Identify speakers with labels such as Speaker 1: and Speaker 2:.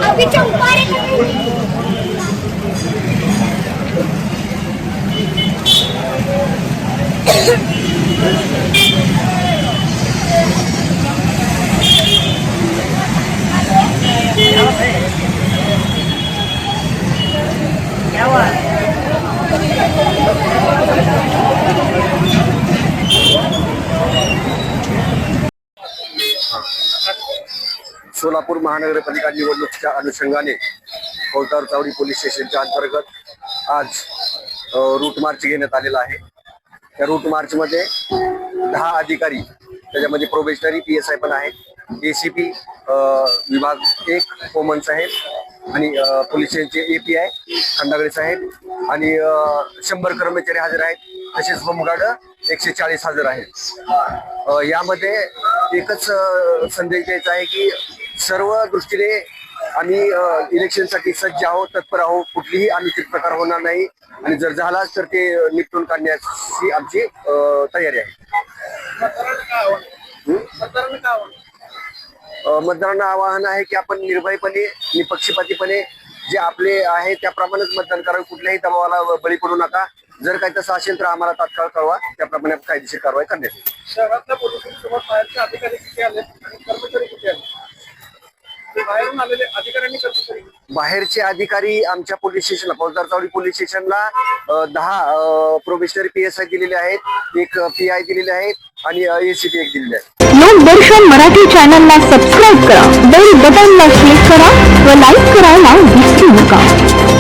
Speaker 1: अभी चौपारे
Speaker 2: सोलापूर महानगरपालिका निवडणुकीच्या अनुषंगाने कौतार चावडी पोलीस स्टेशनच्या अंतर्गत आज रूट मार्च घेण्यात आलेला आहे। या रूट मार्च मध्ये 10 अधिकारी, त्याच्यामध्ये प्रोबेशनरी PSI पण आहे, ACP विभाग 1 कोमन साहेब आणि पोलीस स्टेशनचे API खंडागळे साहेब आणि 100 कर्मचारी हजर आहेत। तसेच होमगार्ड 140 हजर आहेत। यामध्ये एकच संदेश द्यायचा आहे की सर्व दृष्टीने आम्ही इलेक्शनसाठी सज्ज आहोत, तत्पर आहोत। कुठलीही अनिश्चित प्रकार होणार नाही आणि जर झालाच तर ते निपटून काढण्याची आमची तयारी आहे। मतदारांना आवाहन आहे की आपण निर्भयपणे, निपक्षपातीपणे जे आपले आहे त्याप्रमाणेच मतदान करावे। कुठल्याही दबावाला बळी पडू नका। जर काही तसं असेल तर आम्हाला तात्काळ कळवा, त्याप्रमाणे कायदेशीर कारवाई करण्यात येईल।
Speaker 3: शहरातल्या पोलिसांसोबत बाहेरचे अधिकारी किती आले आणि कर्मचारी किती आले? बाहेरून आलेले अधिकाऱ्यांनी कर्मचारी,
Speaker 2: बाहेरचे अधिकारी आमच्या पोलीस स्टेशनला, कौतार चावडी पोलीस स्टेशनला 10 प्रोबेशनरी PSI दिलेले आहेत, 1 PI दिलेले आहेत आणि ACP 1 दिलेले आहे।
Speaker 4: लोकदर्शन मराठी चॅनलला सबस्क्राईब करा, बेल बटनला क्लिक करा व लाईक करायला विसरू नका।